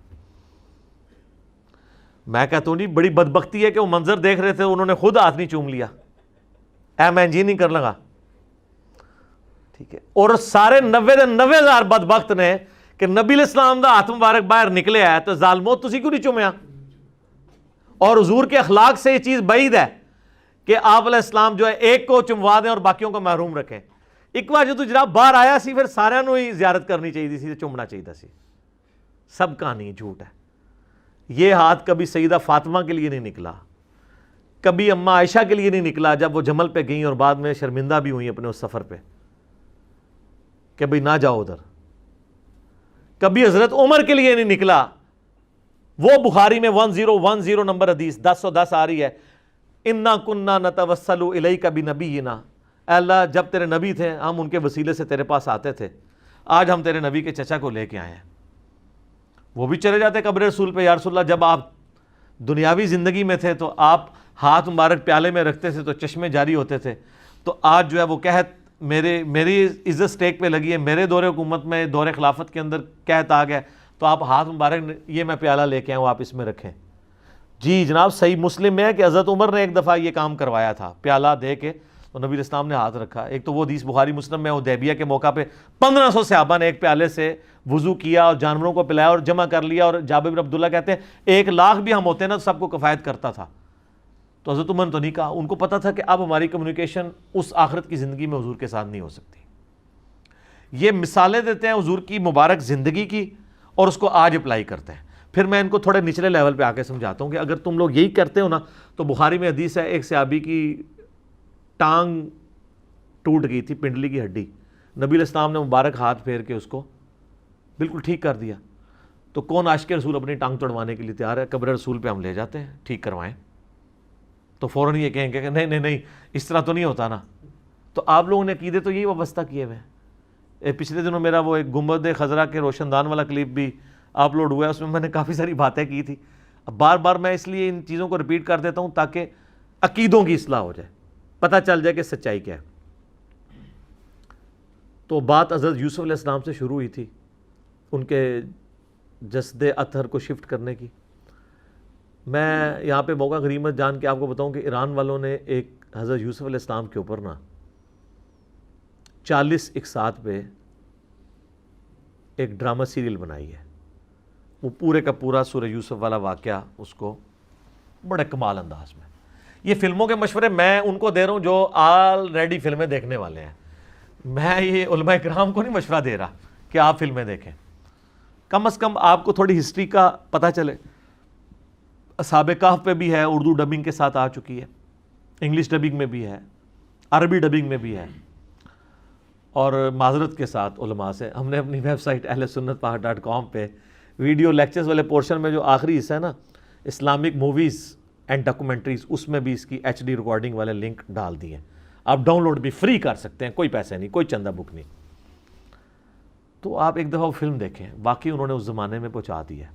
میں کہتا ہوں جی بڑی بدبختی ہے کہ وہ منظر دیکھ رہے تھے، انہوں نے خود ہاتھ نہیں چوم لیا، میں جی نہیں کر لگا. ٹھیک ہے. اور سارے 90,000 بدبخت نے کہ نبی الاسلام دا ہاتھ مبارک باہر نکلے ہے تو ظالمو تسی کیوں نہیں چومیا؟ اور حضور کے اخلاق سے یہ چیز بعید ہے کہ آپ علیہ السلام جو ہے ایک کو چموا دیں اور باقیوں کو محروم رکھیں. ایک بار جو تو جناب باہر آیا سی پھر سارے نو ہی زیارت کرنی چاہیے سی، چومنا چاہیے سی. سب کہانی جھوٹ ہے. یہ ہاتھ کبھی سیدہ فاطمہ کے لیے نہیں نکلا، کبھی اماں عائشہ کے لیے نہیں نکلا جب وہ جمل پہ گئیں اور بعد میں شرمندہ بھی ہوئیں اپنے اس سفر پہ کہ بھئی نہ جاؤ ادھر. کبھی حضرت عمر کے لیے نہیں نکلا. وہ بخاری میں 1010 نمبر حدیث 1010 آ رہی ہے، انا کننا نتوسل الیک بنبینا، اے اللہ جب تیرے نبی تھے ہم ان کے وسیلے سے تیرے پاس آتے تھے، آج ہم تیرے نبی کے چچا کو لے کے آئے ہیں. وہ بھی چلے جاتے قبر رسول پہ، یا رسول اللہ جب آپ دنیاوی زندگی میں تھے تو آپ ہاتھ مبارک پیالے میں رکھتے تھے تو چشمے جاری ہوتے تھے، تو آج جو ہے وہ قحط میری عزت سٹیک پہ لگی ہے، میرے دور حکومت میں دور خلافت کے اندر قحط آ گیا، تو آپ ہاتھ مبارک یہ میں پیالہ لے کے آئے ہوں آپ اس میں رکھیں. جی جناب صحیح مسلم میں ہے کہ حضرت عمر نے ایک دفعہ یہ کام کروایا تھا، پیالہ دے کے تو نبی الاسلام نے ہاتھ رکھا. ایک تو وہ حدیث بخاری مسلم میں حدیبیہ کے موقع پہ 1500 صحابہ نے ایک پیالے سے وضو کیا اور جانوروں کو پلایا اور جمع کر لیا، اور جابر بن عبداللہ کہتے ہیں 1,00,000 بھی ہم ہوتے نا تو سب کو کفایت کرتا تھا. تو حضرت عمر نے تو نہیں کہا، ان کو پتا تھا کہ اب ہماری کمیونیکیشن اس آخرت کی زندگی میں حضور کے ساتھ نہیں ہو سکتی. یہ مثالیں دیتے ہیں حضور کی مبارک زندگی کی اور اس کو آج اپلائی کرتے ہیں. پھر میں ان کو تھوڑے نچلے لیول پہ آ کے سمجھاتا ہوں کہ اگر تم لوگ یہی کرتے ہو نا، تو بخاری میں حدیث ہے ایک صحابی کی ٹانگ ٹوٹ گئی تھی، پنڈلی کی ہڈی، نبی علیہ السلام نے مبارک ہاتھ پھیر کے اس کو بالکل ٹھیک کر دیا. تو کون عاشق رسول اپنی ٹانگ توڑوانے کے لیے تیار ہے؟ قبر رسول پہ ہم لے جاتے ہیں ٹھیک کروائیں. تو فوراً یہ کہیں گے کہ نہیں نہیں نہیں اس طرح تو نہیں ہوتا نا. تو آپ لوگوں نے عقیدے تو یہی وابستہ کیے ہوئے ہیں. پچھلے دنوں میرا وہ ایک گنبد خضرا کے روشن دان والا کلپ بھی اپلوڈ ہوا ہے، اس میں نے کافی ساری باتیں کی تھی. اب بار بار میں اس لیے ان چیزوں کو ریپیٹ کر دیتا ہوں تاکہ عقیدوں کی اصلاح ہو جائے، پتہ چل جائے کہ سچائی کیا ہے. تو بات حضرت یوسف علیہ السلام سے شروع ہوئی تھی، ان کے جسد اطہر کو شفٹ کرنے کی. میں یہاں پہ موقع غنیمت جان کے آپ کو بتاؤں کہ ایران والوں نے ایک حضرت یوسف علیہ السلام کے اوپر نا 40 اقساط پہ ایک ڈرامہ سیریل بنائی ہے. وہ پورے کا پورا سورہ یوسف والا واقعہ اس کو بڑے کمال انداز میں. یہ فلموں کے مشورے میں ان کو دے رہا ہوں جو آلریڈی فلمیں دیکھنے والے ہیں. میں یہ علماء کرام کو نہیں مشورہ دے رہا کہ آپ فلمیں دیکھیں. کم از کم آپ کو تھوڑی ہسٹری کا پتہ چلے. اصحاب کہف پہ بھی ہے، اردو ڈبنگ کے ساتھ آ چکی ہے، انگلش ڈبنگ میں بھی ہے، عربی ڈبنگ میں بھی ہے. اور معذرت کے ساتھ علماء سے ہم نے اپنی ویب سائٹ ahlsunnatpahar.com پہ ویڈیو لیکچرز والے پورشن میں جو آخری حصہ ہے نا اسلامک موویز اینڈ ڈاکومنٹریز، اس میں بھی اس کی HD ریکارڈنگ والے لنک ڈال دیے ہیں. آپ ڈاؤن لوڈ بھی فری کر سکتے ہیں، کوئی پیسے نہیں، کوئی چندہ بک نہیں. تو آپ ایک دفعہ وہ فلم دیکھیں، واقعی انہوں نے اس زمانے میں پہنچا دی ہے.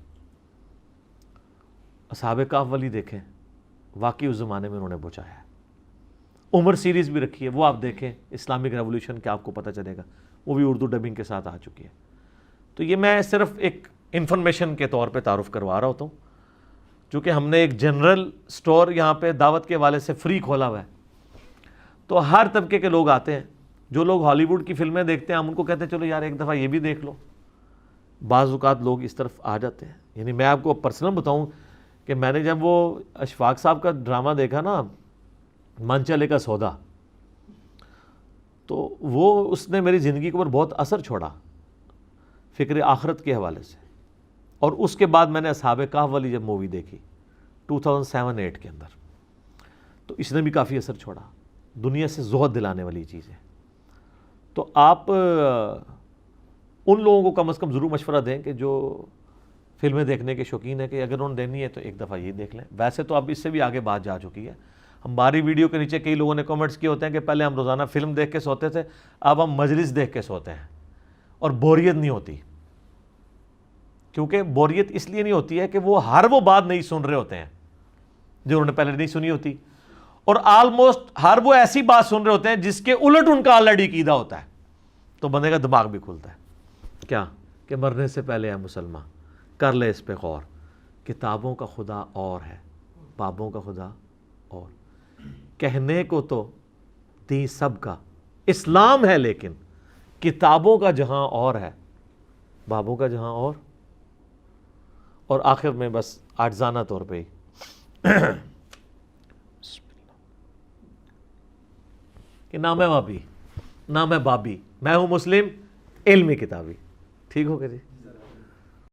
اصحاب کہف والی دیکھیں، واقعی اس زمانے میں انہوں نے پہنچایا ہے. عمر سیریز بھی رکھی ہے، وہ آپ دیکھیں، اسلامک ریولیوشن کا آپ کو پتہ چلے گا، وہ بھی اردو ڈبنگ کے ساتھ آ چکی ہے۔ تو یہ میں صرف ایک انفارمیشن کے طور پہ تعارف کروا رہا ہوتا ہوں، چونکہ ہم نے ایک جنرل سٹور یہاں پہ دعوت کے حوالے سے فری کھولا ہوا ہے، تو ہر طبقے کے لوگ آتے ہیں۔ جو لوگ ہالی ووڈ کی فلمیں دیکھتے ہیں ہم ان کو کہتے ہیں چلو یار ایک دفعہ یہ بھی دیکھ لو، بعض اوقات لوگ اس طرف آ جاتے ہیں۔ یعنی میں آپ کو پرسنل بتاؤں کہ میں نے جب وہ اشفاق صاحب کا ڈرامہ دیکھا نا، من چلے کا سودا، تو وہ اس نے میری زندگی کے اوپر بہت اثر چھوڑا فکر آخرت کے حوالے سے۔ اور اس کے بعد میں نے اصحاب کہف والی جب مووی دیکھی 2007-8 کے اندر، تو اس نے بھی کافی اثر چھوڑا، دنیا سے زہد دلانے والی چیز ہے۔ تو آپ ان لوگوں کو کم از کم ضرور مشورہ دیں کہ جو فلمیں دیکھنے کے شوقین ہیں کہ اگر انہوں نے دینی ہے تو ایک دفعہ یہ دیکھ لیں۔ ویسے تو اب اس سے بھی آگے بات جا چکی ہے، ہماری ویڈیو کے نیچے کئی لوگوں نے کمنٹس کیے ہوتے ہیں کہ پہلے ہم روزانہ فلم دیکھ کے سوتے تھے، اب ہم مجلس دیکھ کے سوتے ہیں اور بوریت نہیں ہوتی۔ کیونکہ بوریت اس لیے نہیں ہوتی ہے کہ وہ بات نہیں سن رہے ہوتے ہیں جو انہوں نے پہلے نہیں سنی ہوتی، اور آلموسٹ وہ ایسی بات سن رہے ہوتے ہیں جس کے الٹ ان کا آلریڈی عقیدہ ہوتا ہے، تو بندے کا دماغ بھی کھلتا ہے۔ کیا کہ مرنے سے پہلے ہے مسلمان، کر لے اس پہ غور، کتابوں کا خدا اور ہے، بابوں کا خدا اور، کہنے کو تو دین سب کا اسلام ہے، لیکن کتابوں کا جہاں اور ہے، بابوں کا جہاں اور آخر میں بس عاجزانہ طور پہ کہ نہ میں بابی نہ میں بابی، میں ہوں مسلم علمی کتابی۔ ٹھیک ہو گیا جی؟